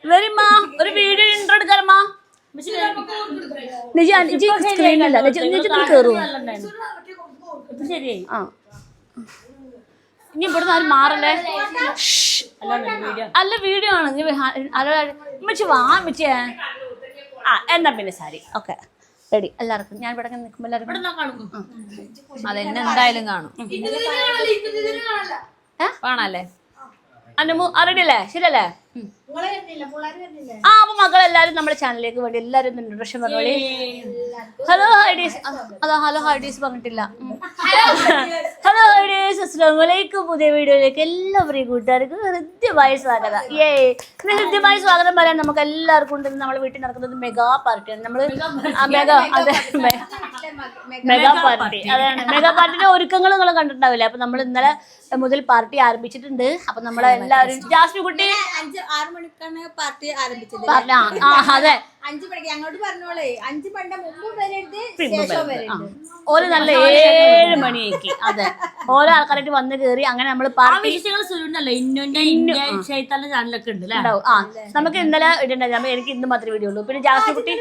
വരുമ്മാ ഒരു video intro എടുക്കാറമ്മാ Niji Niji സ്ക്രീനില്ല Niji കയറുമോ ശരിയായി ആ ഇനി ഇവിടുന്ന് ആരും മാറല്ലേ അല്ല വീഡിയോ ആണ് മിച്ചി വാ മിച്ചിയെ ആ എന്നാ പിന്നെ സാരി ഓക്കെ റെഡി എല്ലാവർക്കും ഞാൻ ഇവിടെ നിൽക്കുമ്പോൾ എല്ലാവരും അതെന്നെ എന്തായാലും കാണും കാണാല്ലേ അനുമു റെഡി അല്ലേ ശരിയല്ലേ ആ അപ്പൊ മക്കളെല്ലാരും നമ്മുടെ ചാനലിലേക്ക് വേണ്ടി എല്ലാരും ഇൻട്രൊഡക്ഷൻ പറഞ്ഞോളി ഹലോ ഹൈഡീസ് അതാ ഹലോ ഹൈഡീസ് പറഞ്ഞിട്ടില്ല ഹലോ ഹൈഡീസ് അസ്സലാമു അലൈക്കും പുതിയ വീഡിയോയിലേക്ക് എല്ലാവരെയും കൂട്ടുകാർക്ക് ഹൃദ്യമായ സ്വാഗതം ഹൃദ്യമായ സ്വാഗതം പറയാൻ നമുക്ക് എല്ലാവർക്കും ഉണ്ട് നമ്മുടെ വീട്ടിൽ നടക്കുന്നത് മെഗാ പാർട്ടിയാണ് നമ്മള് മെഗാ അതെ മെഗാ പാർട്ടി അതാണ് മെഗാ പാർട്ടിയുടെ ഒരുക്കങ്ങൾ നിങ്ങൾ കണ്ടിട്ടുണ്ടാവില്ലേ അപ്പൊ നമ്മൾ ഇന്നലെ മുതൽ പാർട്ടി ആരംഭിച്ചിട്ടുണ്ട് അപ്പൊ നമ്മളെല്ലാവരും ജാസ്മി കുട്ടി 6 മണിക്കാണ് പാർട്ടി ആരംഭിച്ചത് അതെ 5 മണിക്ക് ഞങ്ങളോട് പറഞ്ഞോളേ 5 മണിന്റെ മുമ്പ് വരരുത് ശേഷം വരരുത് ഓരോ നല്ല 7 മണിയേക്ക് അതെ ഓരോ ആൾക്കാരായിട്ട് വന്ന് കയറി അങ്ങനെ നമ്മൾ പാർട്ടി ചാനലൊക്കെ ഉണ്ട് ആ നമുക്ക് ഇന്നലെ ഇടണ്ടായിരുന്നു എനിക്ക് ഇന്ന് മാത്രമേ വീഡിയോ ഉള്ളൂ പിന്നെ ജാസ്മി കുട്ടി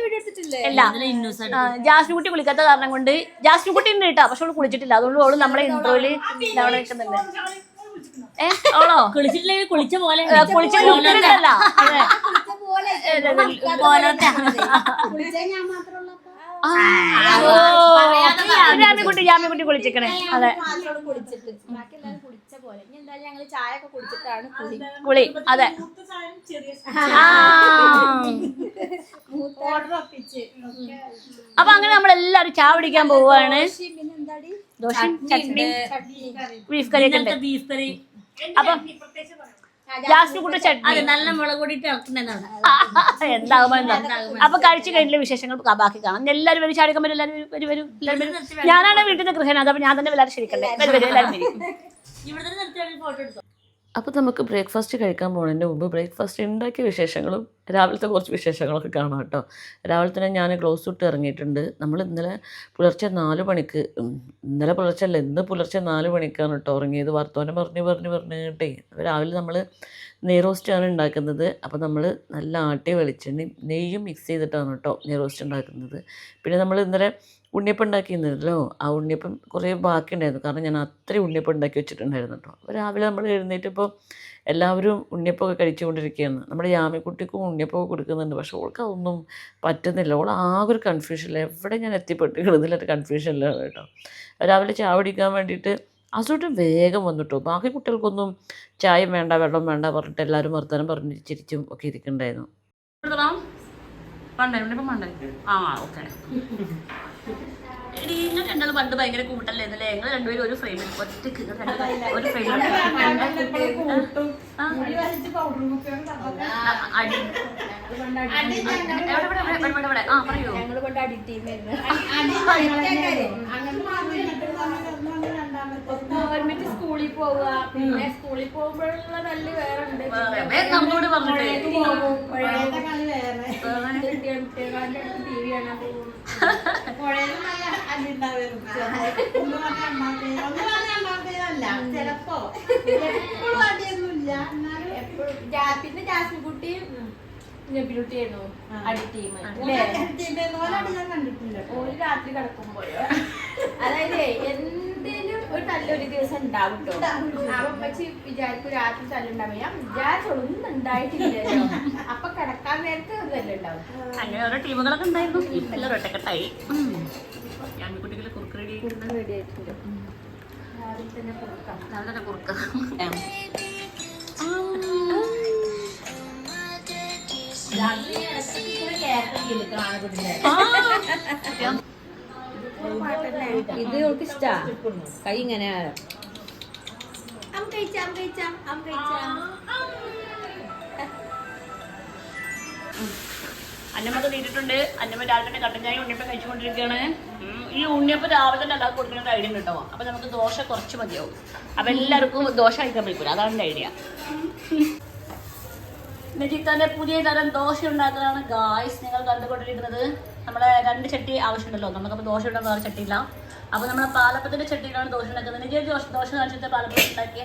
അല്ല ജാസ്മി കുട്ടി കുളിക്കാത്ത കാരണം കൊണ്ട് ജാസ്മി കുട്ടി ഉണ്ട് കേട്ടോ പക്ഷെ അവള് കുളിച്ചിട്ടില്ല അതുകൊണ്ട് അവള് നമ്മളെ ഇൻട്രോയില് അവിടെ നിൽക്കുന്നുണ്ട് ഓളോ കുളിച്ചിട്ടില്ലെങ്കിൽ കുളിച്ച പോലെ കുളിച്ചിട്ടില്ല ജാമ്യക്കുട്ടി ജാമ്യക്കുട്ടി കുളിച്ചിക്കണേ അതെ കുളി അതെ അപ്പൊ അങ്ങനെ നമ്മളെല്ലാരും ചായ പിടിക്കാൻ പോവാണ് ദോശയും ചട്നി ബീഫ് കറി ഒക്കെ ബീഫ് കറി അപ്പൊ ജാസ്മി കുട്ടി ചട്നി നല്ല മുളക് പൊടി എന്താകുമ്പോ അപ്പൊ കഴിച്ചു കഴിഞ്ഞില്ല വിശേഷങ്ങൾ ബാക്കി കാണാം എല്ലാവരും വരും ചാടിക്കാൻ പറ്റും എല്ലാവരും വരും ഞാനാണ് വീട്ടിൽ നിന്ന് ഗൃഹനാഥ അപ്പൊ ഞാൻ തന്നെ എല്ലാവരും ക്ഷണിക്കണ്ടേ എല്ലാവരും ഫോട്ടോ എടുത്തു അപ്പോൾ നമുക്ക് ബ്രേക്ക്ഫാസ്റ്റ് കഴിക്കാൻ പോകുന്നതിൻ്റെ മുമ്പ് ബ്രേക്ക്ഫാസ്റ്റ് ഉണ്ടാക്കിയ വിശേഷങ്ങളും രാവിലത്തെ കുറച്ച് വിശേഷങ്ങളൊക്കെ കാണാം കേട്ടോ. രാവിലെ തന്നെ ഞാൻ ഗ്ലൗസ് ഇട്ട് ഇറങ്ങിയിട്ടുണ്ട്. നമ്മൾ ഇന്നലെ പുലർച്ചെ 4 മണിക്ക് ഇന്നലെ പുലർച്ചെ അല്ല ഇന്ന് പുലർച്ചെ 4 മണിക്കാണ് കേട്ടോ ഉറങ്ങിയത്. വർത്തമാനം പറഞ്ഞിട്ടേ രാവിലെ നമ്മൾ നെയ് റോസ്റ്റാണ് ഉണ്ടാക്കുന്നത്. അപ്പോൾ നമ്മൾ നല്ല ആട്ടിയ വെളിച്ചെണ്ണയും നെയ്യും മിക്സ് ചെയ്തിട്ടാണ് കേട്ടോ നെയ് റോസ്റ്റ് ഉണ്ടാക്കുന്നത്. പിന്നെ നമ്മൾ ഇന്നലെ ഉണ്ണിയപ്പം ഉണ്ടാക്കിയിരുന്നല്ലോ, ആ ഉണ്ണിയപ്പം കുറേ ബാക്കി ഉണ്ടായിരുന്നു. കാരണം ഞാൻ അത്രയും ഉണ്ണിയപ്പം ഉണ്ടാക്കി വെച്ചിട്ടുണ്ടായിരുന്നു കേട്ടോ. അപ്പോൾ രാവിലെ നമ്മൾ എഴുന്നേറ്റപ്പോൾ എല്ലാവരും ഉണ്ണിയപ്പമൊക്കെ കഴിച്ചുകൊണ്ടിരിക്കുകയാണ്. നമ്മുടെ യാമിക്കുട്ടിക്കും ഉണ്ണിയപ്പമൊക്കെ കൊടുക്കുന്നുണ്ട്. പക്ഷേ ഓൾക്ക് അതൊന്നും പറ്റുന്നില്ല. ഓൾ ആകെ ഒരു കൺഫ്യൂഷനില്ല. എവിടെ ഞാൻ എത്തിപ്പെട്ടിരിക്കുന്നതിലൊരു കൺഫ്യൂഷനിലാണ് കേട്ടോ. രാവിലെ ചായ കുടിക്കാൻ വേണ്ടിയിട്ട് അസോട്ട് വേഗം വന്നിട്ടോ. ബാക്കി കുട്ടികൾക്കൊന്നും ചായയും വേണ്ട വെള്ളം വേണ്ട പറഞ്ഞിട്ട് എല്ലാവരും വർത്തമാനം പറഞ്ഞ് ചിരിച്ചും ഒക്കെ ഇരിക്കുന്നുണ്ടായിരുന്നു. ആ ഓക്കെ നിങ്ങൾ രണ്ടാളും പണ്ട് ഭയങ്കര കൂട്ടല്ലേ എന്നല്ലേ? ഞങ്ങൾ രണ്ടുപേരും ഒരു ഫ്രെയിമിൽ ഒറ്റക്ക് ഒരു ഫ്രെയിമിൽ ആ പറയൂ. ഒരുമിച്ച് സ്കൂളിൽ പോവുക, പിന്നെ സ്കൂളിൽ പോകുമ്പോഴുള്ള തല്ല് വേറെ ഉണ്ട്. ടി വി കാണാൻ പോകും. ചിലപ്പോ എപ്പോഴും അടിയൊന്നുമില്ല. പിന്നെ ജാസ്മിക്കുട്ടി നബിലുട്ടിയായിരുന്നു അടി ടീം. ഒരു രാത്രി കിടക്കുമ്പോഴോ അതായത് എന്തേലും ഒരു നല്ലൊരു ദിവസം ഉണ്ടാവും കേട്ടോ. അപ്പൊ വിചാരിക്കും രാത്രി തല്ലുണ്ടാവും. ഞാൻ വിചാരിച്ചൊന്നും ഉണ്ടായിട്ടില്ലല്ലോ. അപ്പൊ കിടക്കാൻ നേരത്തെ ഒരു തല്ലുണ്ടാവും. അങ്ങനെ ഓരോ ടീമുകളൊക്കെ ഉണ്ടായിരുന്നു. ഇപ്പൊ എല്ലാം ഒറ്റക്കെട്ടായി. യാമിക്കുട്ടികളെ കുറുക്ക് റെഡി ആയിട്ടുണ്ട്. രാവിലെ തന്നെ കൊടുക്കാം. രാവിലെ കുറുക്ക ഇത് അവൾക്ക് ഇഷ്ടാ. കൈ ഇങ്ങനെ അന്നമ്മ നീട്ടിട്ടുണ്ട്. അന്നമ്മ രാവിലെ തന്നെ കട്ടൻ ചായ ഉണ്ണിയപ്പം കഴിച്ചുകൊണ്ടിരിക്കുകയാണ്. ഈ ഉണ്ണിയപ്പം രാവിലെ തന്നെ ഉണ്ടാക്കി കൊടുക്കുന്ന ഐഡിയ കിട്ടോ. അപ്പൊ നമുക്ക് ദോശ കുറച്ച് മതിയാവും. അപ്പൊ എല്ലാവർക്കും ദോശ കഴിക്കാൻ പറ്റില്ല. അതാണ് എൻ്റെ ഐഡിയ. നജിത്താന്റെ പുതിയ തരം ദോശ ഉണ്ടാക്കുന്നതാണ് ഗായ്സ് നിങ്ങൾ കണ്ടുകൊണ്ടിരിക്കുന്നത്. നമ്മുടെ 2 ചട്ടി ആവശ്യമുണ്ടല്ലോ. നമുക്കപ്പോൾ ദോശ ഇടാൻ വേറെ ചട്ടിയില്ല. അപ്പോൾ നമ്മുടെ പാലപ്പത്തിന്റെ ചട്ടിയിലാണ് ദോശ ഉണ്ടാക്കുന്നത്. നജി ദോശ കാണിച്ചിട്ട് പാലപ്പം ഉണ്ടാക്കിയ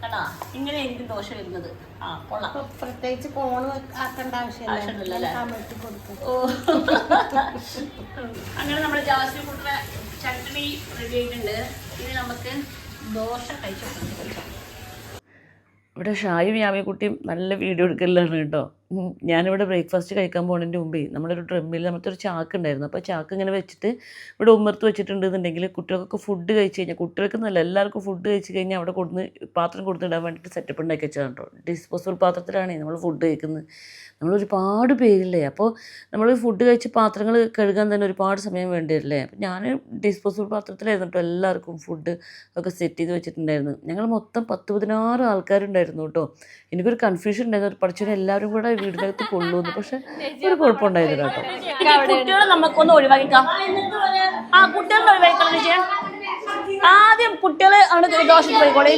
കേട്ടാ ഇങ്ങനെ എനിക്ക് ദോശ വരുന്നത്. ആ കൊള്ളാം. പ്രത്യേകിച്ച് കോണ് ആക്കേണ്ട ആവശ്യമില്ലല്ലേ? കമഴ്ത്തി കൊടുക്കും. ഓ അങ്ങനെ നമ്മുടെ ജാസ്തി കൂട്ടുന്ന ചട്നി റെഡി ആയിട്ടുണ്ട്. ഇനി നമുക്ക് ദോശ കഴിച്ചു. ഇവിടെ ഷായും യാമിക്കുട്ടിയും നല്ല വീഡിയോ എടുക്കലാണ് കേട്ടോ. ഞാനിവിടെ ബ്രേക്ക്ഫാസ്റ്റ് കഴിക്കാൻ പോകുന്നതിൻ്റെ മുമ്പേ നമ്മളൊരു ഡ്രമ്മിൽ നമ്മളത്തെ ഒരു ചാക്ക് ഉണ്ടായിരുന്നു. അപ്പോൾ ചാക്ക് ഇങ്ങനെ വെച്ചിട്ട് ഇവിടെ ഉമ്മർത്ത് വെച്ചിട്ടുണ്ടെന്നുണ്ടെങ്കിൽ കുട്ടികൾക്കൊക്കെ ഫുഡ് കഴിച്ച് കഴിഞ്ഞാൽ, കുട്ടികൾക്ക് നല്ല എല്ലാവർക്കും ഫുഡ് കഴിച്ച് കഴിഞ്ഞാൽ അവിടെ കൊടുന്ന് പാത്രം കൊടുത്തിടാൻ വേണ്ടിയിട്ട് സെറ്റപ്പ് ഉണ്ടാക്കി വെച്ചതാണ് കേട്ടോ. ഡിസ്പോസിബിൾ പാത്രത്തിലാണ് നമ്മൾ ഫുഡ് കഴിക്കുന്നത്. നമ്മളൊരുപാട് പേരില്ലേ, അപ്പോൾ നമ്മൾ ഫുഡ് കഴിച്ച് പാത്രങ്ങൾ കഴുകാൻ തന്നെ ഒരുപാട് സമയം വേണ്ടി വരില്ലേ. അപ്പോൾ ഞാൻ ഡിസ്പോസിബിൾ പാത്രത്തിലായിരുന്നു കേട്ടോ എല്ലാവർക്കും ഫുഡ് ഒക്കെ സെറ്റ് ചെയ്ത് വെച്ചിട്ടുണ്ടായിരുന്നു. ഞങ്ങൾ മൊത്തം 10-16 ആൾക്കാരുണ്ടായിരുന്നു കേട്ടോ. എനിക്കൊരു കൺഫ്യൂഷൻ ഉണ്ടായിരുന്നു, പഠിച്ചവരെ എല്ലാവരും കൂടെ വീടിനകത്ത് കൊള്ളുന്നു. പക്ഷെ ഒരു കുഴപ്പമുണ്ടായിരുന്നില്ല കേട്ടോ. കുട്ടികളെ നമുക്കൊന്ന് ഒഴിവാക്കിക്കാം. ആ കുട്ടികളെ ഒഴിവാക്കണം. ആദ്യം കുട്ടികളെ അവിടെ ദോശ പോയിക്കോളെ.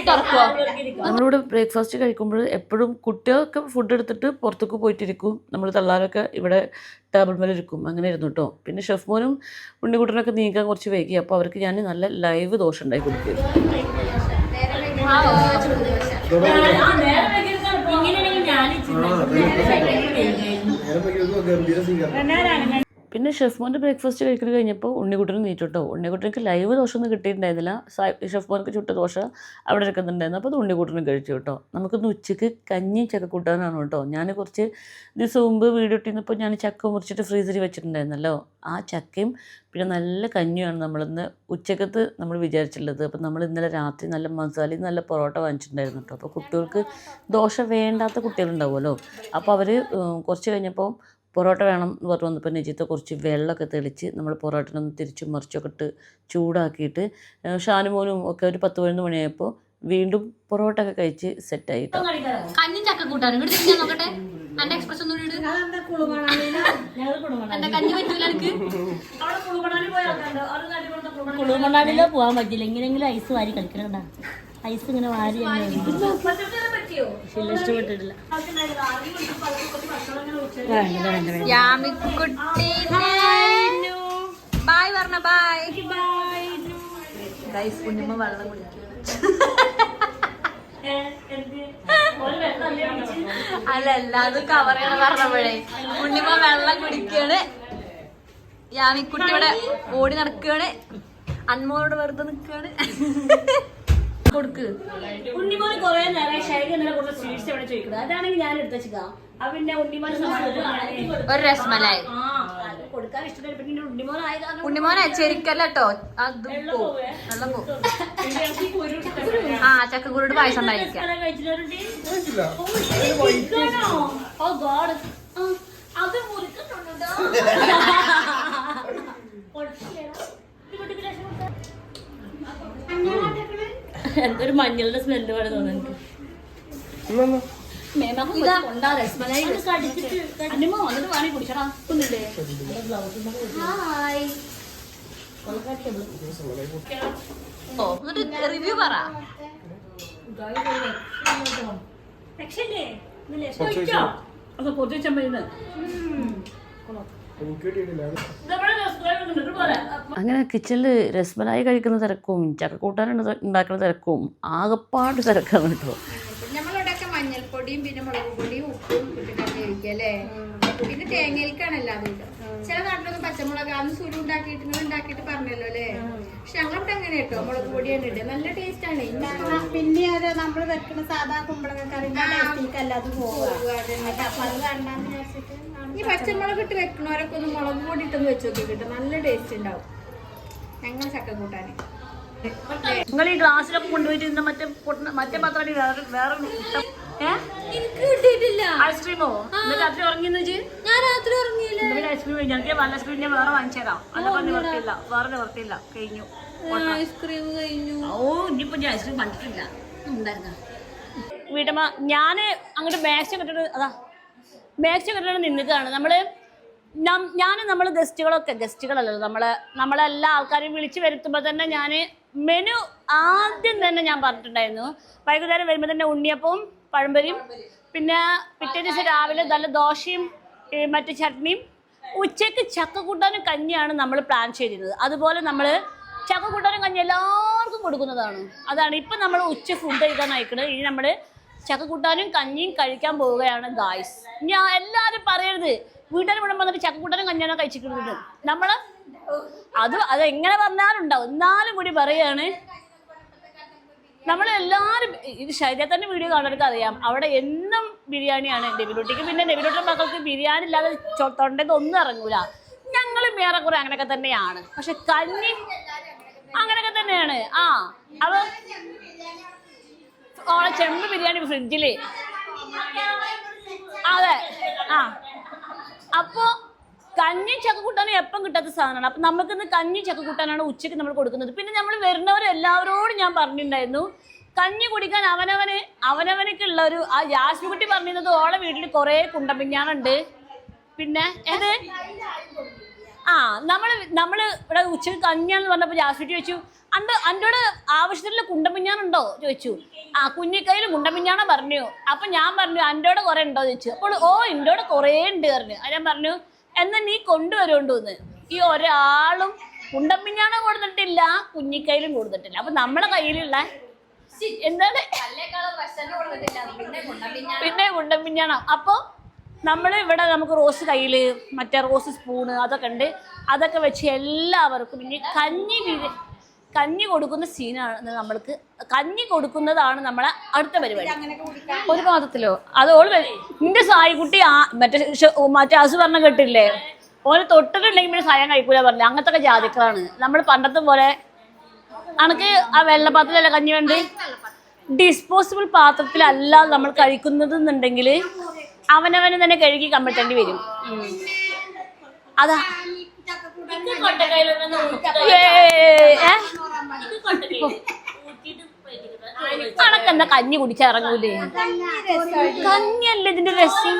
തുറക്കുവോ? നമ്മളിവിടെ ബ്രേക്ക്ഫാസ്റ്റ് കഴിക്കുമ്പോൾ എപ്പോഴും കുട്ടികളൊക്കെ ഫുഡ് എടുത്തിട്ട് പുറത്തേക്ക് പോയിട്ടിരിക്കും, നമ്മൾ തള്ളാരൊക്കെ ഇവിടെ ടേബിൾ മേലെ ഇരിക്കും. അങ്ങനെ ഇരുന്നു കേട്ടോ. പിന്നെ ഷെഫ് മോനും ഉണ്ണിക്കുട്ടനൊക്കെ നീക്കാൻ കുറച്ച് വൈകി. അപ്പോൾ അവർക്ക് ഞാൻ നല്ല ലൈവ് ദോശ ഉണ്ടാക്കി കൊടുക്കും. പിന്നെ ഷെഫ് മോൻ്റെ ബ്രേക്ക്ഫാസ്റ്റ് കഴിക്കൽ കഴിഞ്ഞപ്പോൾ ഉണ്ണിക്കുട്ടന് നീറ്റു കേട്ടോ. ഉണ്ണിക്കുട്ടനക്ക് ലൈവ് ദോശ ഒന്നും കിട്ടിയിട്ടുണ്ടായിരുന്നില്ല. ഷെഫ് മോനക്ക് ചുട്ട ദോശ അവിടെ ഇരിക്കുന്നുണ്ടായിരുന്നു. അപ്പോൾ അത് ഉണ്ണിക്കുട്ടനും കഴിച്ചു കേട്ടോ. നമുക്കിന്ന് ഉച്ചയ്ക്ക് കഞ്ഞിയും ചക്ക കൂട്ടാനാണ് കേട്ടോ. ഞാൻ കുറച്ച് ദിവസം മുമ്പ് വീഡിയോ ഇട്ടിരുന്നപ്പോൾ ഞാൻ ചക്ക മുറിച്ചിട്ട് ഫ്രീസറിൽ വെച്ചിട്ടുണ്ടായിരുന്നല്ലോ. ആ ചക്കയും പിന്നെ നല്ല കഞ്ഞിയാണ് നമ്മളിന്ന് ഉച്ചക്കത്ത് നമ്മൾ വിചാരിച്ചിട്ടുള്ളത്. അപ്പോൾ നമ്മൾ ഇന്നലെ രാത്രി നല്ല മസാലയും നല്ല പൊറോട്ട വാങ്ങിച്ചിട്ടുണ്ടായിരുന്നു കേട്ടോ. അപ്പോൾ കുട്ടികൾക്ക് ദോശ വേണ്ടാത്ത കുട്ടികളുണ്ടാവുമല്ലോ. അപ്പോൾ അവർ കുറച്ച് കഴിഞ്ഞപ്പോൾ പൊറോട്ട വേണം എന്ന് പറഞ്ഞു വന്നപ്പോൾ നെജിത്തെ കുറച്ച് വെള്ളമൊക്കെ തെളിച്ച് നമ്മൾ പൊറോട്ടനൊന്ന് തിരിച്ചും മറിച്ചൊക്കെ ഇട്ട് ചൂടാക്കിയിട്ട് ഷാനുമോനും ഒക്കെ ഒരു 10-11 മണിയായപ്പോൾ വീണ്ടും പൊറോട്ട ഒക്കെ കഴിച്ച് സെറ്റായിട്ടോ. കഞ്ഞി ചക്ക കൂട്ടാനും ഇവിടെ നോക്കട്ടെ. എന്റെ എക്സ്പ്രസ് ഒന്നും കുളുമണാലിലോ പോകാൻ പറ്റില്ല. എങ്ങനെയെങ്കിലും ഐസ് വാരി കളിക്കണ. ഐസ് ഇങ്ങനെ വാരി ഇഷ്ടപ്പെട്ടിട്ടില്ല. ബായ് പറഞ്ഞ ബായ്. ഗൈസ് കുഞ്ഞമ്മ വെള്ളം കുടിക്കും. അല്ല എല്ലാതും കവർ ചെയ്യണം പറഞ്ഞപ്പോഴേ ഉണ്ണിമ്മ വെള്ളം കുടിക്കാണ്. യാമിക്കുട്ടി ഇവിടെ ഓടി നടക്കുകയാണ്. അന്മോളോട് വെറുതെ നിൽക്കുകയാണ്. കൊടുക്ക്. ഉണ്ണിമോന് കുറെ നേരം ശൈലി എന്നുള്ള കുറച്ച് സ്വീറ്റ്സ് എവിടെ ചോദിക്കുന്നത്. അതാണെങ്കിൽ ഞാൻ എടുത്ത് വെച്ചാ പിന്നെ ഉണ്ണിമോന് ഒരു രസ്മലായി കൊടുക്കാൻ ഇഷ്ടപ്പെട്ട. പിന്നെ ഉണ്ണിമോനായ കാരണം ഉണ്ണിമോനെ ചെരിക്കല്ലോ അത് വെള്ളം പോകും. ആ ചക്കക്കുരുട് പായസം ഉണ്ടായിരിക്കാം. അത് മുറിക്കുന്നുണ്ടോ? എന്തൊരു മഞ്ഞളുടെ സ്മെല്ല് പോലെ തോന്നുന്നു. റിവ്യൂ പറ. അങ്ങനെ കിച്ചണിൽ രസ്മലായി കഴിക്കുന്ന തിരക്കും ചക്കക്കൂട്ടാൻ ഉണ്ടാക്കുന്ന തിരക്കും ആകപ്പാട് തിരക്കാണ് കേട്ടോ. നമ്മളിവിടെയൊക്കെ മഞ്ഞൾപ്പൊടിയും പിന്നെ മുളക് പൊടിയും ഉപ്പും ഇട്ടിട്ടൊക്കെ ഇരിക്കും അല്ലേ. പിന്നെ തേങ്ങയിലേക്കാണല്ലോ അത് ഇടുക. ചില നാട്ടിലൊന്നും പച്ചമുളക് അന്ന് സുരു ഉണ്ടാക്കിയിട്ട് പറഞ്ഞല്ലോ അല്ലേ. പക്ഷെ ഞങ്ങളവിടെ അങ്ങനെ കേട്ടോ മുളക് പൊടിയാണ് ഇടുക. നല്ല ടേസ്റ്റ് ആണ്. പിന്നെ അത് നമ്മൾ വെക്കുന്ന സാധാ കുമ്പളങ്ങ കറിന്റെ ടേസ്റ്റിലേക്കല്ലാതെ ഈ പച്ചമുളക് ഇട്ട് വെക്കണവരൊക്കെ ഒന്ന് മുളക് പൊടി ഇട്ടൊന്ന് വെച്ച് നോക്കി കിട്ടും. നല്ല ടേസ്റ്റ് ഉണ്ടാവും ഞങ്ങൾ ചക്ക കൂട്ടാന്. നിങ്ങൾ ഈ ഗ്ലാസ്സിലൊക്കെ കൊണ്ടുപോയിട്ട് ഇന്ന് മറ്റേ പത്രം വേറെ എനിക്ക് കിട്ടിയിട്ടില്ല. ഐസ്ക്രീമോ? രാത്രി ഉറങ്ങിയെന്ന് വെച്ച് ഞാൻ രാത്രി ഉറങ്ങിയില്ല. ഐസ്ക്രീം കഴിഞ്ഞു. എനിക്ക് നല്ല ഐസ്ക്രീം ഞാൻ വേറെ വാങ്ങിച്ചേരാം. അതൊക്കെ നിവർത്തിയില്ല, വേറെ നിവർത്തിയില്ല, കഴിഞ്ഞു. ഐസ്ക്രീം കഴിഞ്ഞു. ഓ ഇനിയിപ്പോ ഞാൻ ഐസ്ക്രീം കണ്ടിട്ടില്ല. ഉണ്ടായിരുന്ന വീട്ടമ്മ ഞാൻ അങ്ങോട്ട് മാക്സിമം കെട്ടിട്ട് നിന്നിട്ടാണ് നമ്മൾ ഗസ്റ്റുകളല്ലല്ലോ നമ്മളെല്ലാ ആൾക്കാരെയും വിളിച്ച് വരുത്തുമ്പോൾ തന്നെ ഞാൻ മെനു ആദ്യം തന്നെ ഞാൻ പറഞ്ഞിട്ടുണ്ടായിരുന്നു. വൈകുന്നേരം വരുമ്പോൾ തന്നെ ഉണ്ണിയപ്പവും പഴംപൊരിയും, പിന്നെ പിറ്റേ ദിവസം രാവിലെ നല്ല ദോശയും മറ്റു ചട്നിയും, ഉച്ചയ്ക്ക് ചക്ക കൂട്ടാനും കഞ്ഞിയാണ് നമ്മൾ പ്ലാൻ ചെയ്തിരുന്നത്. അതുപോലെ നമ്മൾ ചക്ക കൂട്ടാനും കഞ്ഞി എല്ലാ എല്ലാവർക്കും കൊടുക്കുന്നതാണ്. അതാണ് ഇപ്പം നമ്മൾ ഉച്ച ഫുഡ് കഴിക്കാൻ അയക്കുന്നത്. ഇനി നമ്മൾ ചക്കക്കൂട്ടാനും കഞ്ഞിയും കഴിക്കാൻ പോവുകയാണ് ഗായ്സ്. ഞാൻ എല്ലാവരും പറയരുത് വീട്ടിൽ ഇവിടെ വന്നിട്ട് ചക്കക്കൂട്ടാനും കഞ്ഞാനോ കഴിച്ചിരിക്കുന്നത്. നമ്മൾ അതെങ്ങനെ പറഞ്ഞാലും ഉണ്ടാവും. എന്നാലും കൂടി പറയുകയാണ്, നമ്മളെല്ലാവരും ഇത് ശരീരത്തിൻ്റെ വീഡിയോ കാണുന്നവർക്ക് അറിയാം. അവിടെ എന്നും ബിരിയാണിയാണ് ഡെബിലോട്ടിക്ക്. പിന്നെ ഡെബിലോട്ടിയുടെ മക്കൾക്ക് ബിരിയാണി ഇല്ലാതെ തൊണ്ടയിൽ ഒന്നും ഇറങ്ങൂല. ഞങ്ങളും ഏറെക്കുറെ അങ്ങനെയൊക്കെ തന്നെയാണ്. പക്ഷെ കഞ്ഞി അങ്ങനെയൊക്കെ തന്നെയാണ്. അത് ഓളെ ചെമ്പ് ബിരിയാണി ഫ്രിഡ്ജില്. അതെ. അപ്പോ കഞ്ഞി ചക്കക്കൂട്ടാനും എപ്പം കിട്ടാത്ത സാധനമാണ്. അപ്പം നമുക്കിന്ന് കഞ്ഞി ചക്കക്കൂട്ടാനാണ് ഉച്ചയ്ക്ക് നമ്മൾ കൊടുക്കുന്നത്. പിന്നെ നമ്മൾ വരുന്നവരെല്ലാവരോടും ഞാൻ പറഞ്ഞിട്ടുണ്ടായിരുന്നു, കഞ്ഞി കുടിക്കാൻ അവനവനക്കുള്ള ഒരു ആ ജാസ്മി കുട്ടി പറഞ്ഞിരുന്നത് ഓളെ വീട്ടിൽ കുറേ കുണ്ടമ്പിഞ്ഞാണുണ്ട്. പിന്നെ ഏത് നമ്മൾ ഇവിടെ ഉച്ചയ്ക്ക് കഞ്ഞിയാന്ന് പറഞ്ഞപ്പോൾ ജാസ്മിറ്റി ചോദിച്ചു, അൻ്റോട് ആവശ്യത്തിലുള്ള കുണ്ടമ്പിഞ്ഞാണുണ്ടോ ചോദിച്ചു. കുഞ്ഞിക്കൈയിൽ കുണ്ടമ്പിഞ്ഞാണ പറഞ്ഞു. അപ്പം ഞാൻ പറഞ്ഞു അൻ്റോടെ കുറേ ഉണ്ടോ ചോദിച്ചു. അപ്പോൾ ഇൻ്റോടെ കുറേ ഉണ്ട് പറഞ്ഞു. അത് ഞാൻ പറഞ്ഞു എന്നാൽ നീ കൊണ്ടുവരുകൊണ്ടുവന്ന്. ഈ ഒരാളും കുണ്ടമ്പിഞ്ഞാണ കൊടുത്തിട്ടില്ല, കുഞ്ഞിക്കൈയിലും കൊടുത്തിട്ടില്ല. അപ്പം നമ്മുടെ കയ്യിലുള്ള എന്താണ് പിന്നെ കുണ്ടമ്പിഞ്ഞാണ. അപ്പോൾ നമ്മൾ ഇവിടെ നമുക്ക് റോസ് കയ്യിൽ മറ്റേ റോസ് സ്പൂണ് അതൊക്കെ ഉണ്ട്. അതൊക്കെ വെച്ച് എല്ലാവർക്കും ഇനി കഞ്ഞി കൊടുക്കുന്ന സീനാണ്. നമ്മൾക്ക് കഞ്ഞി കൊടുക്കുന്നതാണ് നമ്മളെ അടുത്ത പരിപാടി. ഒരു പാത്രത്തിലോ അതോള് നിന്റെ സായിക്കുട്ടി മറ്റേ അസു പറഞ്ഞ കേട്ടില്ലേ, ഓന് തൊട്ടിട്ടുണ്ടെങ്കിൽ പിന്നെ സായം കഴിക്കൂല പറഞ്ഞു. അങ്ങനത്തെ ജാതിക്കളാണ് നമ്മൾ. പണ്ടത്തെ പോലെ അനക്ക് ആ വെള്ളപാത്രത്തിലല്ല കഞ്ഞി വേണ്ടി, ഡിസ്പോസിബിൾ പാത്രത്തിലല്ല നമ്മൾ കഴിക്കുന്നത് എന്നുണ്ടെങ്കിൽ അവനവന് തന്നെ കഴുകി കമ്മിട്ടേണ്ടി വരും. അതാ കണക്കെന്താ കഞ്ഞി കുടിച്ചിറങ്ങൂലേ? കഞ്ഞിയല്ലേ ഇതിന്റെ രസം.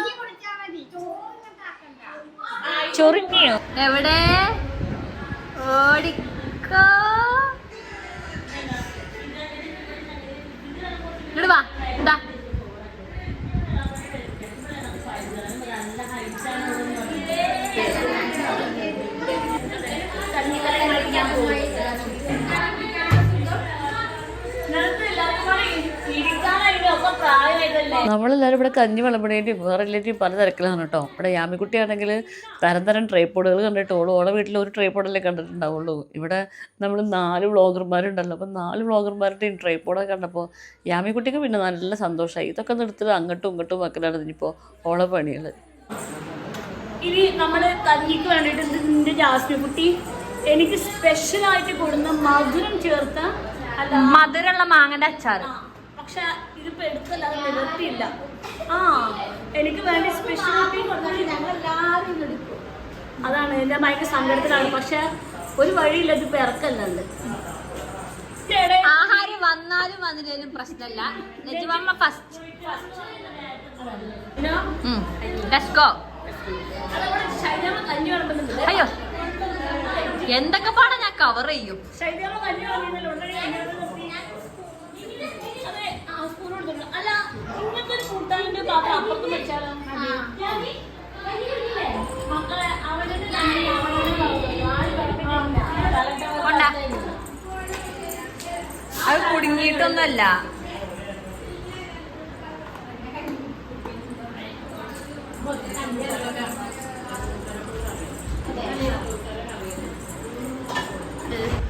ചൊറിഞ്ഞോ എവിടെ ഓടിക്കോ ഇങ്ങോട്ട് വാ. ഇതാ നമ്മളെല്ലാവരും ഇവിടെ കഞ്ഞി വിളമ്പണേൻ്റെയും വേറെ റിലേറ്റീവ് പല തിരക്കിലാണ് കേട്ടോ. ഇവിടെ യാമിക്കുട്ടിയാണെങ്കിൽ തരം ട്രൈപ്പോഡുകൾ കണ്ടിട്ട് ഓളെ വീട്ടിൽ ഒരു ട്രൈപ്പോഡല്ലേ കണ്ടിട്ടുണ്ടാവുള്ളൂ. ഇവിടെ നമ്മൾ 4 വ്ളോഗർമാരുണ്ടല്ലോ. അപ്പം 4 വ്ളോഗർമാരുടെയും ട്രൈപ്പോഡൊക്കെ കണ്ടപ്പോൾ യാമിക്കുട്ടിക്ക് പിന്നെ നല്ല സന്തോഷമായി. ഇതൊക്കെ നിർത്തിട്ട് അങ്ങോട്ടും ഇങ്ങോട്ടും വെക്കലാണ് ഇനിയിപ്പോൾ ഓളെ പണികൾ. ഇനി നമ്മൾ കഞ്ഞിക്ക് വേണ്ടിയിട്ട് നിന്റെ ജാസ്മി കുട്ടി എനിക്ക് സ്പെഷ്യലായിട്ട് കൊടുന്ന മധുരം ചേർത്ത മധുരമുള്ള മാങ്ങന്റെ അച്ചാർ. പക്ഷെ ഇതിപ്പോ എടുത്തല്ലാതെ നിവർത്തിയില്ല. എനിക്ക് വേണ്ടി സ്പെഷ്യലായിട്ട് ഞങ്ങളെല്ലാവരും എടുക്കും. അതാണ് എൻ്റെ ഭയങ്കര സങ്കടത്തിലാണ്. പക്ഷെ ഒരു വഴിയില്ല, ഇതിപ്പോ ഇറക്കല്ലാണ്ട്. ആഹാരം വന്നാലും വന്നില്ലേലും പ്രശ്നമല്ല. നെജുമമ്മ ഫസ്റ്റ്. Let's go. അയ്യോ എന്തൊക്കെ പാടാ ഞാൻ കവർ ചെയ്യും. അല്ല ഇങ്ങനത്തെ ഒരു കൂട്ടാനിന്റെ പാത്രം അപ്പുറത്ത് വെച്ചാലോ? മക്കളെ അത് കുടുങ്ങിയിട്ടൊന്നുമല്ല.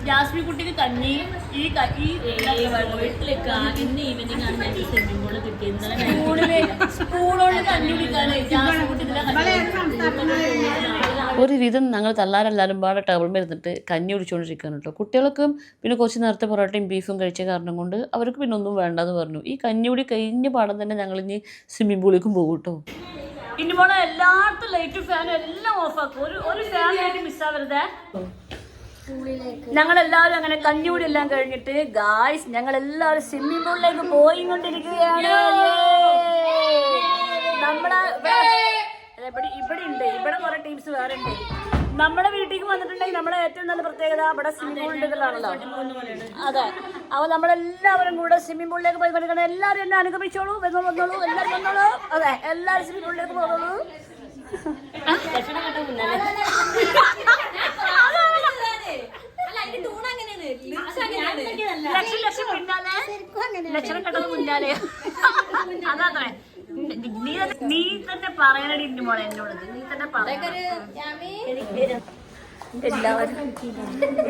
ജാസ്മി കുട്ടിക്ക് കഞ്ഞി സ്പൂണോട് കഞ്ഞി കുടിക്കാനായി ജാസ്മി കുട്ടി ഒരുവിധം ഞങ്ങൾ തള്ളാരെല്ലാവരും പാടെ ടേബിളിൽ ഇരുന്നിട്ട് കഞ്ഞി കുടിച്ചുകൊണ്ടിരിക്കുകയാണ് കേട്ടോ. കുട്ടികൾക്കും പിന്നെ കുറച്ച് നേരത്തെ പൊറോട്ടയും ബീഫും കഴിച്ച കാരണം കൊണ്ട് അവർക്ക് പിന്നെ ഒന്നും വേണ്ടെന്ന് പറഞ്ഞു. ഈ കഞ്ഞി കൂടി കഴിഞ്ഞ പാടം തന്നെ ഞങ്ങൾ ഇനി സ്വിമ്മിംഗ് പൂളിലേക്കും പോകും കേട്ടോ. ഇനി പോണ എല്ലായിടത്തും ലൈറ്റും ഫാനും എല്ലാം ഓഫാക്കും. ഒരു ഫാൻ ലൈറ്റ് മിസ്സാവരുതേ. ഞങ്ങളെല്ലാവരും അങ്ങനെ കഞ്ഞൂടി എല്ലാം കഴിഞ്ഞിട്ട് ഗായ്സ് ഞങ്ങളെല്ലാവരും സ്വിമ്മിംഗ് പൂളിലേക്ക് പോയിക്കൊണ്ടിരിക്കുകയാണ്. നമ്മുടെ ഇവിടെ ഉണ്ട്, ഇവിടെ കുറെ ടീംസ് വേറെ ഉണ്ട്. നമ്മുടെ വീട്ടിലേക്ക് വന്നിട്ടുണ്ടെങ്കിൽ നമ്മുടെ ഏറ്റവും നല്ല പ്രത്യേകത ഇവിടെ സ്വിമ്മിംഗ് പൂൾ ഉണ്ടെന്നുള്ളതാണല്ലോ. അതെ, അപ്പോൾ നമ്മളെല്ലാവരും കൂടെ സ്വിമ്മിംഗ് പൂളിലേക്ക് പോയി കൊണ്ടിരിക്കണം. എല്ലാവരും എന്നെ അനുഗമിച്ചോളൂ, വന്നോളൂ, എല്ലാവരും വന്നോളൂ. അതെ, എല്ലാവരും സ്വിമ്മിംഗ് പൂളിലേക്ക് പോകോളൂ. ലക്ഷം പിന്നാലെ ലക്ഷണം കണ്ടത് മുന്നാലെ അതാത്രേ നീ തന്നെ പറയണടി ഇന്റെ മോളെ എന്നോട് നീ തന്നെ പറയണം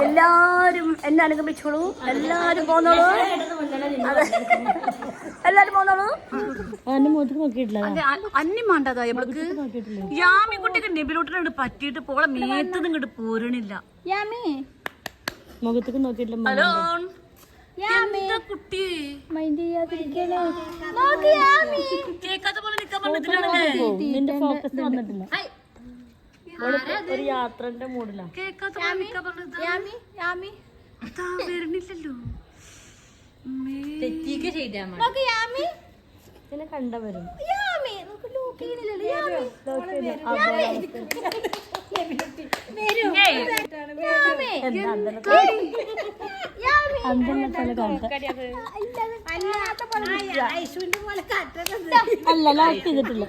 എല്ലാരും എന്നെ അനുഗമിച്ചോളൂ എല്ലാരും പോന്നോളൂ എല്ലാരും പോന്നോളൂ അന്യം വേണ്ടതാ ഇവൾക്ക് യാമിക്കുട്ടിക്ക് നെബിലൂട്ടിനോട് പറ്റിയിട്ട് പോളെ മേത്തുനിന്ന് ഇങ്ങോട്ട് പോരണില്ല മുഖത്തേക്ക് നോക്കിയിട്ടില്ല. ഹലോ എന്താ കുട്ടി കേക്കാത്ത പോലെ നിക്കാൻ പറഞ്ഞിട്ടാണല്ലേ നിന്റെ ഫോക്കസ് വന്നിട്ടില്ല. ഒരു യാത്രന്റെ മൂഡിലാ. കേക്കാത്ത പോലെ നിക്കാൻ പറഞ്ഞത് അതാ വരണില്ലല്ലോ ഇതിനെ കണ്ട വരും. അല്ല ലോക്ക് ചെയ്തിട്ടില്ല.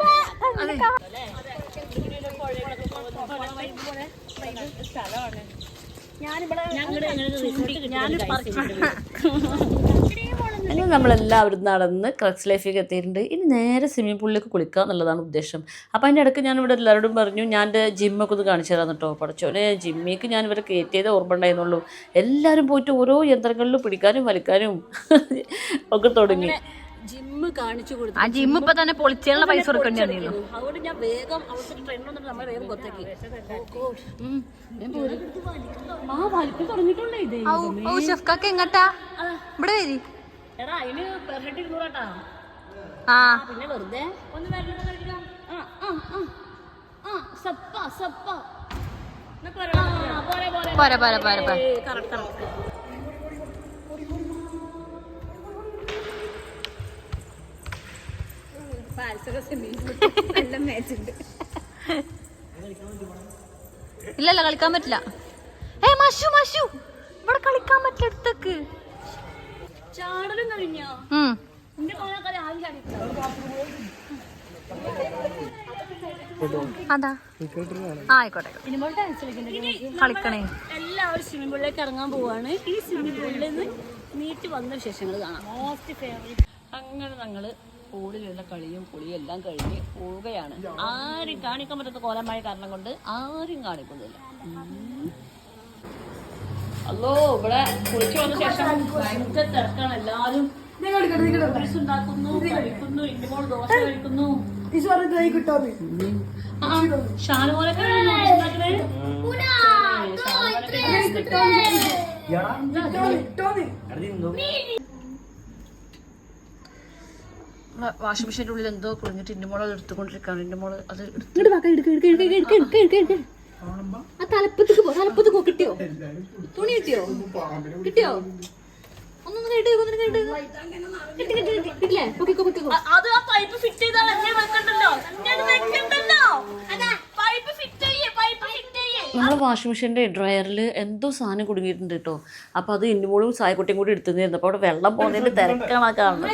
അങ്ങനെ നമ്മളെല്ലാവരും നടന്ന് ക്രക്സ് ലൈഫിലേക്ക് എത്തിയിട്ടുണ്ട്. ഇനി നേരെ സ്വിമ്മിംഗ് പൂളിലേക്ക് കുളിക്കുക എന്നുള്ളതാണ് ഉദ്ദേശം. അപ്പോൾ അതിൻ്റെ ഇടയ്ക്ക് ഞാനിവിടെ എല്ലാവരോടും പറഞ്ഞു ഞാൻ എൻ്റെ ജിമ്മൊക്കെ ഒന്ന് കാണിച്ചു തരാമെന്ന് കേട്ടോ. പഠിച്ചോനെ ജിമ്മിലേക്ക് ഞാൻ ഇവരെ കയറ്റിയതേ ഓർമ്മ ഉണ്ടായിരുന്നുള്ളൂ. എല്ലാവരും പോയിട്ട് ഓരോ യന്ത്രങ്ങളിലും പിടിക്കാനും വലിക്കാനും ഒക്കെ തുടങ്ങി. ജിമ്മ് കാണിച്ചു കൊടുത്തു. ആ ജിമ്മ് ഇപ്പൊ തന്നെ പൊളിച്ചുള്ള പൈസ കൊടുക്കേണ്ടി വന്നിരുന്നു. അതുകൊണ്ട് ഞാൻ വേഗം അവിടുത്തെ ട്രെയിൻ വന്നിട്ട് നമ്മളെ വേഗം പുറത്തേക്ക് തുടങ്ങിയിട്ടുണ്ടേ ഇത്. ഷെഫ്കാക്ക് എങ്ങട്ടാ ഇവിടെ വരി. എടാ അതിന് പെർഹെഡ് 200 ആ പിന്നെ വെറുതെ ഒന്ന് വരണം കഴിക്കാം. പോരെ പോരെ പോരെ പോരെ. ഇല്ലല്ല കളിക്കാൻ പറ്റില്ല. മഷു മഷു ഇവിടെ കളിക്കാൻ പറ്റില്ല. അടുത്തേക്ക് ചാടലും കഴിഞ്ഞോ? എന്റെ മോനൊക്കെ ആദ്യം അതാ ആയിക്കോട്ടെ കളിക്കണേ. എല്ലാവരും സ്വിമ്മിംഗ് പൂളിലേക്ക് ഇറങ്ങാൻ പോവാണ്. ഈ സ്വിമ്മിംഗ് പൂളിൽ നിന്ന് നീറ്റ് വന്ന വിശേഷങ്ങൾ കാണാം. Most favourite. അങ്ങനെ ഞങ്ങള് പൂളിലുള്ള കളിയും കുളിയും എല്ലാം കഴിഞ്ഞ് പോവുകയാണ്. ആരും കാണിക്കാൻ പറ്റാത്ത കോലമായ കാരണം കൊണ്ട് ആരും കാണിക്കുന്നില്ല. അല്ലോ ഇവിടെ കുളിച്ചു വന്ന ശേഷം ഭയങ്കര തിരക്കാണ്. എല്ലാരും ഉണ്ടാക്കുന്നു, കഴിക്കുന്നു. ഇന്റെ മോള് ദോശ കഴിക്കുന്നു. ഷാനുമോനൊക്കെ വാഷിംഗ് മെഷീൻ്റെ ഉള്ളിൽ എന്തോ കുളിഞ്ഞിട്ട് ഇന്റെ മോള് അത് എടുത്തുകൊണ്ടിരിക്കാണ്. ഇന്റെ മോള് അത് ആ തലപ്പത്തേക്ക് കിട്ടിയോ? തുണി കിട്ടിയോ? കിട്ടിയോ? ഒന്നൊന്ന് കിട്ടില്ലേ? അത് ആ പൈപ്പ് ഫിറ്റ് ചെയ്താൽ വെക്കണ്ടല്ലോ. പൈപ്പ് ഫിറ്റ് ചെയ്യേ. നമ്മളെ വാഷിംഗ് മെഷീൻ്റെ ഡ്രയറിൽ എന്തോ സാധനം കുടുങ്ങിയിട്ടുണ്ട് കേട്ടോ. അപ്പോൾ അത് ഇന്നുമോളും സായക്കുട്ടിയും കൂടി എടുത്തുനിന്നിരുന്നു. അപ്പോൾ അവിടെ വെള്ളം പോകുന്നതിൻ്റെ തിരക്കാണ് കാണുന്നത്.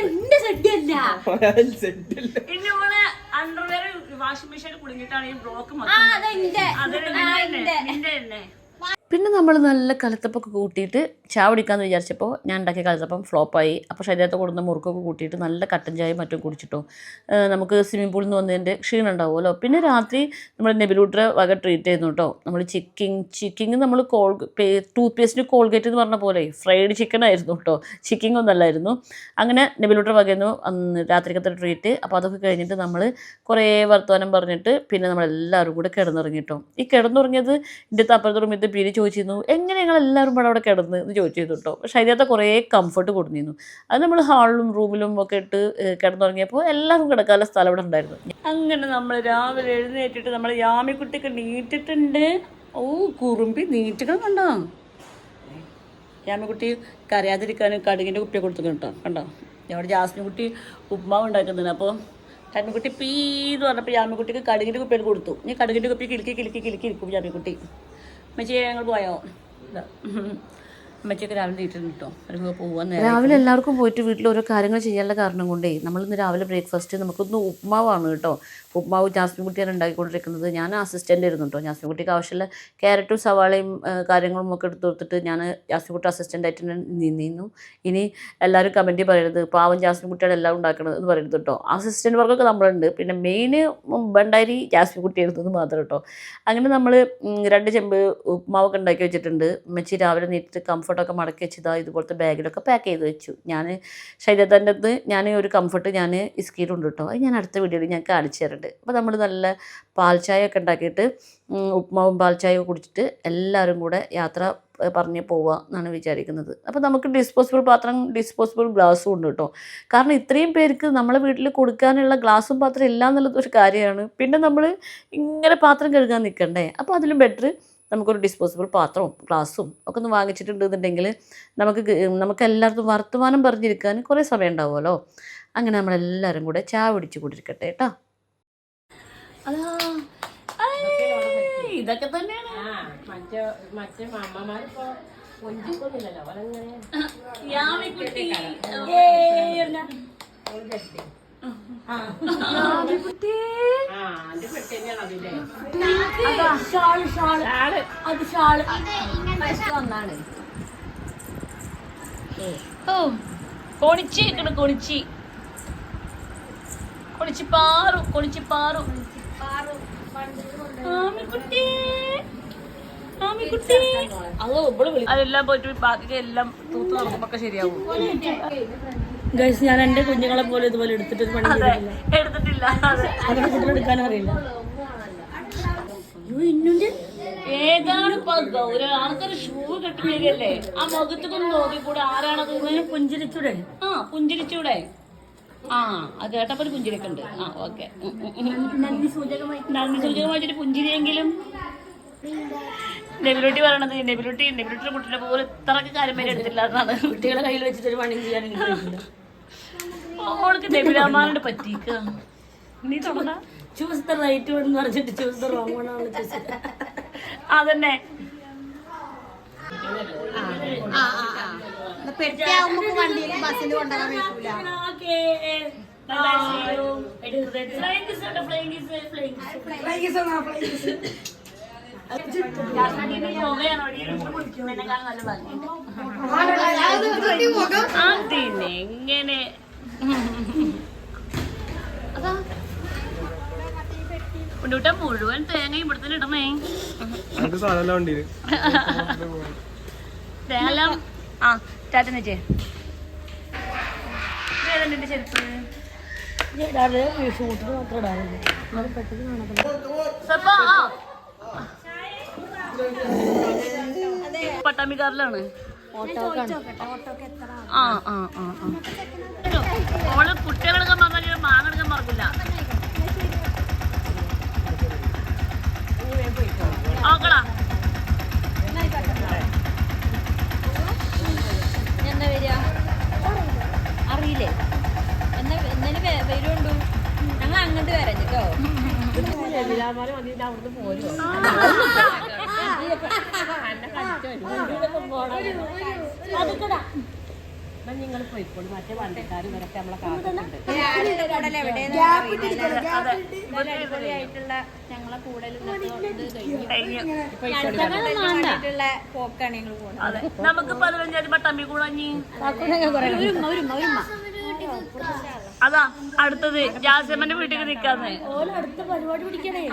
ഇന്നുമോളെ അണ്ടർവെയർ വാഷിംഗ് മെഷീനിൽ കുടുങ്ങിയിട്ടാണ് ഈ ബ്ലോക്ക്. പിന്നെ നമ്മൾ നല്ല കലത്തപ്പൊക്കെ കൂട്ടിയിട്ട് ചായ കുടിക്കാമെന്ന് വിചാരിച്ചപ്പോൾ ഞാൻ ഉണ്ടാക്കിയ കലത്തപ്പം ഫ്ലോപ്പായി. അപ്പോൾ ശരീരത്തെ കൊടുക്കുന്ന മുറുക്കൊക്കെ കൂട്ടിയിട്ട് നല്ല കട്ടൻ ചായയും മറ്റും കുടിച്ചിട്ടോ. നമുക്ക് സ്വിമ്മിംഗ് പൂളിൽ നിന്ന് വന്നതിൻ്റെ ക്ഷീണം ഉണ്ടാവുമല്ലോ. പിന്നെ രാത്രി നമ്മൾ നെബിലൂട്ടറെ വക ട്രീറ്റ് ചെയ്യുന്നു കേട്ടോ. നമ്മൾ ചിക്കിങ് നമ്മൾ ടൂത്ത് പേസ്റ്റിന് കോൾഗേറ്റ് എന്ന് പറഞ്ഞ പോലെ ഫ്രൈഡ് ചിക്കൻ ആയിരുന്നു കേട്ടോ. ചിക്കിങ് ഒന്നല്ലായിരുന്നു. അങ്ങനെ നെബിലൂട്ടറെ വകയായിരുന്നു അന്ന് രാത്രിക്കത്തെ ട്രീറ്റ്. അപ്പോൾ അതൊക്കെ കഴിഞ്ഞിട്ട് നമ്മൾ കുറേ വർത്തമാനം പറഞ്ഞിട്ട് പിന്നെ നമ്മളെല്ലാവരും കൂടെ കിടന്നുറങ്ങി കേട്ടോ. ഈ കിടന്നുറങ്ങിയത് എൻ്റെ അപ്പുറത്തെ റൂമിൽ പിരി ചോദിച്ചിരുന്നു എങ്ങനെ ഞങ്ങളെല്ലാവരും അവിടെ കിടന്ന് എന്ന് ചോദിച്ചിരുന്നു കേട്ടോ. പക്ഷേ അതിനകത്ത് കുറേ കംഫർട്ട് കൊടുത്തിരുന്നു. അത് നമ്മൾ ഹാളിലും റൂമിലും ഒക്കെ ഇട്ട് കിടന്നുറങ്ങിയപ്പോൾ എല്ലാവരും കിടക്കാനുള്ള സ്ഥലം അവിടെ ഉണ്ടായിരുന്നു. അങ്ങനെ നമ്മൾ രാവിലെ എഴുന്നേറ്റിട്ട് നമ്മൾ യാമിക്കുട്ടിക്ക് നീറ്റിട്ടുണ്ട്. ഓ കുറുമ്പി നീറ്റുകൾ കണ്ടോ? യാമിക്കുട്ടി കരയാതിരിക്കാനും കടുകിൻ്റെ കുപ്പിയെ കൊടുത്തു കേട്ടോ. കണ്ടോ? ഞങ്ങളുടെ ജാസ്മിൻ കുട്ടി ഉപ്മാവ് ഉണ്ടാക്കുന്നുണ്ട്. അപ്പോൾ യാമിക്കുട്ടി പീന്ന് പറഞ്ഞപ്പോൾ യാമിക്കുട്ടിക്ക് കടുകിൻ്റെ കുപ്പിയിൽ കൊടുത്തു. ഞാൻ കടുകിൻ്റെ കുപ്പി കിലുക്കി ഇരിക്കും യാമിക്കുട്ടി. മച്ചേ ഞങ്ങൾ പോയോ? അമ്മച്ചൊക്കെ രാവിലെ തീറ്റിട്ടുണ്ട് കേട്ടോ. ഒരു പോവാൻ രാവിലെ എല്ലാവർക്കും പോയിട്ട് വീട്ടിൽ ഓരോ കാര്യങ്ങൾ ചെയ്യാനുള്ള കാരണം കൊണ്ടേ നമ്മളിന്ന് രാവിലെ ബ്രേക്ക്ഫാസ്റ്റ് നമുക്കൊന്ന് ഉപ്മാവാണ് കേട്ടോ. ഉപ്മാവ് ജാസ്മിൻ കുട്ടിയാണ് ഉണ്ടാക്കിക്കൊണ്ടിരിക്കുന്നത്. ഞാൻ അസിസ്റ്റൻ്റ് ആയിരുന്നു കേട്ടോ. ജാസ്മിൻ കുട്ടിക്ക് ആവശ്യമുള്ള ക്യാരറ്റും സവാളയും കാര്യങ്ങളും ഒക്കെ എടുത്ത് കൊടുത്തിട്ട് ഞാൻ ജാസ്മിൻ കുട്ടി അസിസ്റ്റൻ്റ് ആയിട്ട് നിന്നിരുന്നു. ഇനി എല്ലാവരും കമൻറ്റ് പറയരുത് പാവം ജാസ്മിൻ കുട്ടിയാണ് എല്ലാം ഉണ്ടാക്കണത് എന്ന് പറയരുത് കേട്ടോ. അസിസ്റ്റൻ്റ് വർക്കൊക്കെ നമ്മളുണ്ട്. പിന്നെ മെയിൻ ബണ്ടാരി ജാസ്മിൻ കുട്ടി എടുത്തത് മാത്രം കേട്ടോ. അങ്ങനെ നമ്മൾ 2 ചെമ്പ് ഉപ്മാവൊക്കെ ഉണ്ടാക്കി വെച്ചിട്ടുണ്ട്. ഉമ്മച്ചി രാവിലെ നീട്ടിട്ട് കംഫർട്ടൊക്കെ മടക്കി വെച്ചതാ ഇതുപോലത്തെ ബാഗിലൊക്കെ പാക്ക് ചെയ്ത് വെച്ചു. ഞാൻ ശൈലജൻ്റെ അടുത്ത് ഞാൻ ഒരു കംഫർട്ട് ഞാൻ ഇസ്കിയിട്ടുണ്ട് കേട്ടോ. അത് ഞാൻ അടുത്ത വീഡിയോയിൽ ഞാൻ കാണിച്ചു തരുന്നുണ്ട്. അപ്പോൾ നമ്മൾ നല്ല പാൽ ചായ ഒക്കെ ഉണ്ടാക്കിയിട്ട് ഉപ്മാവും പാൽ ചായയും കുടിച്ചിട്ട് എല്ലാവരും കൂടെ യാത്ര പറഞ്ഞ് പോവുക എന്നാണ് വിചാരിക്കുന്നത്. അപ്പോൾ നമുക്ക് ഡിസ്പോസിബിൾ പാത്രം ഡിസ്പോസിബിൾ ഗ്ലാസ്സും ഉണ്ട് കേട്ടോ. കാരണം ഇത്രയും പേർക്ക് നമ്മളെ വീട്ടിൽ കൊടുക്കാനുള്ള ഗ്ലാസും പാത്രം ഇല്ല എന്നുള്ളത് ഒരു കാര്യമാണ്. പിന്നെ നമ്മൾ ഇങ്ങനെ പാത്രം കഴുകാൻ നിൽക്കണ്ടേ. അപ്പോൾ അതിലും ബെറ്റർ നമുക്കൊരു ഡിസ്പോസിബിൾ പാത്രവും ഗ്ലാസ്സും ഒക്കെ ഒന്ന് വാങ്ങിച്ചിട്ടുണ്ടെന്നുണ്ടെങ്കിൽ നമുക്ക് എല്ലായിടത്തും വർത്തമാനം പറഞ്ഞിരിക്കാൻ കുറേ സമയം ഉണ്ടാവുമല്ലോ. അങ്ങനെ നമ്മളെല്ലാവരും കൂടെ ചായ പിടിച്ച് കൊണ്ടിരിക്കട്ടെ കേട്ടോ. ഇതൊക്കെ തന്നെയാണ്. മറ്റേ അമ്മമാരിപ്പോ കൊഞ്ചിക്കൊന്നുമില്ലല്ലോ. അതെല്ലാം പോയിട്ട് ബാക്കി എല്ലാം തൂത്ത് നോക്കുമ്പോ ശരിയാവും. ഗൈസ്, ഞാൻ എന്റെ കുഞ്ഞുങ്ങളെ പോലെ ഇതുപോലെ എടുത്തിട്ട് പണി എടുത്തിട്ടില്ല. അവരുടെ കുട്ടികളെടുക്കാനും അറിയില്ല. ഏതാണ് ആൾക്കൊരു ഷൂ കെട്ടില്ലേ ആ മുഖത്തേക്കൊന്ന് നോക്കിക്കൂടെ? ആരാണത്? പുഞ്ചിരിച്ചൂടെ? പുഞ്ചിരിച്ചൂടെ? അത് കേട്ടപ്പോ ഒരു പുഞ്ചിരിയൊക്കെ ഉണ്ട്. ഓക്കെ, നന്ദി സൂചകമായിട്ടൊരു പുഞ്ചിരിയെങ്കിലും. നെബിലുട്ടി പറയണത് നെബിലുട്ടിയുടെ കുട്ടിനെ പോലെ ഇത്രക്ക് കാര്യം വരെ എടുത്തില്ല എന്നാണ്. കുട്ടികളെ കയ്യിൽ വെച്ചിട്ട് പണി ചെയ്യാൻ അവൾക്ക് നെബിലാമാനോട് പറ്റിക്ക. നീ തുടങ്ങ ചൂസ് ദ റൈറ്റ് വൺ എന്ന് പറഞ്ഞിട്ട് ചൂസ് ദ റോങ് വൺ ആണ്. അതന്നെ വണ്ടിയിൽ ബസ്സിൽ കൊണ്ടുപോകാൻ പറ്റൂല. എങ്ങനെ കൊണ്ടുവിട്ടാ മുഴുവൻ തേങ്ങ ഇവിടുത്തെ ഇടണേ. തേങ്ങ ടാറ്റനച്ചേ ഏതെന്റെ ചെരുപ്പ് ഷൂട്ടിന് മാത്രം ഇടാറുണ്ട്. പട്ടാമ്പിക്കാറിലാണ്. അവള് കുട്ടികളെടുക്കാൻ പറഞ്ഞാൽ മാങ്ങെടുക്കാൻ മറക്കില്ല. ഓക്കടാ എന്താ വരിക അറിയില്ലേ? എന്നാലും വരുണ്ടു. ഞങ്ങൾ അങ്ങോട്ട് വരാം കേട്ടോ. നിങ്ങൾ പോയിക്കോളൂ. മറ്റേ വണ്ടിക്കാർ ഇവരൊക്കെ നമ്മളെ കാത്തിട്ടുണ്ട്. ഞങ്ങളെ കൂടെ പോക്കാണ് ഞങ്ങൾ പോകുന്നത്. അതെ, നമുക്ക് 15 പട്ടാമ്പി കൂടഞ്ഞി. അതാ അടുത്തത് ജാസ്മിന്റെ വീട്ടിൽ നിക്കാന്ന്. അടുത്ത പരിപാടി പിടിക്കണേ.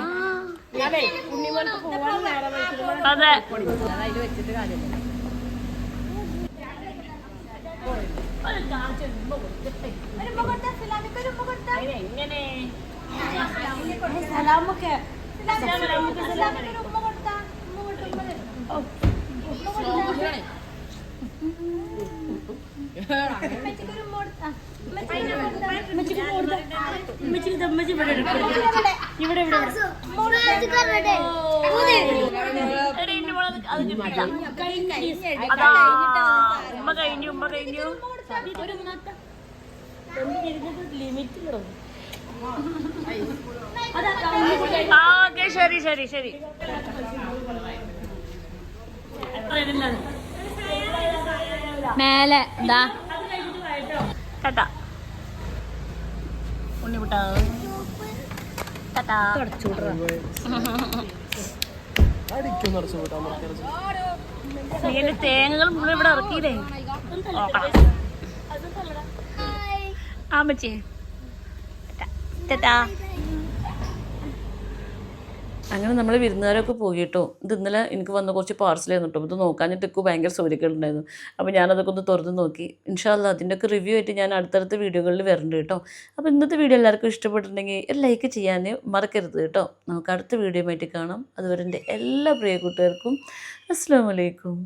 അതെ, വെച്ചിട്ട് കാര്യമില്ല. എങ്ങനെ സലാമൊക്കെ ഇവിടെ ഉമ്മ കഴിഞ്ഞു. ഓക്കെ, ശരി. മേലെ എന്താ ടാറ്റാ ഉണ്ണിമുട്ട ടാറ്റാ തേങ്ങകൾ മുഴുവൻ ഇവിടെ ഇറക്കിയില്ലേ ആമച്ചേ ടാറ്റാ. അങ്ങനെ നമ്മൾ വിരുന്നുകാരൊക്കെ പോയി കേട്ടോ. ഇത് ഇന്നലെ എനിക്ക് വന്ന കുറച്ച് പാർസലായിരുന്നു കേട്ടോ. ഇത് നോക്കാഞ്ഞിട്ട് എനിക്ക് ഭയങ്കര സൗകര്യങ്ങളുണ്ടായിരുന്നു. അപ്പോൾ ഞാനതൊക്കെ ഒന്ന് തുറന്ന് നോക്കി. ഇൻഷാ അല്ലാ അതിൻ്റെയൊക്കെ റിവ്യൂ ആയിട്ട് ഞാൻ അടുത്തടുത്ത വീഡിയോകളിൽ വരുന്നുണ്ട് കേട്ടോ. അപ്പോൾ ഇന്നത്തെ വീഡിയോ എല്ലാവർക്കും ഇഷ്ടപ്പെട്ടിട്ടുണ്ടെങ്കിൽ ഒരു ലൈക്ക് ചെയ്യാൻ മറക്കരുത് കേട്ടോ. നമുക്ക് അടുത്ത വീഡിയോ ആയിട്ട് കാണാം. അതുവരെ എൻ്റെ എല്ലാ പ്രിയ കൂട്ടുകാർക്കും അസ്സലാമു അലൈക്കും.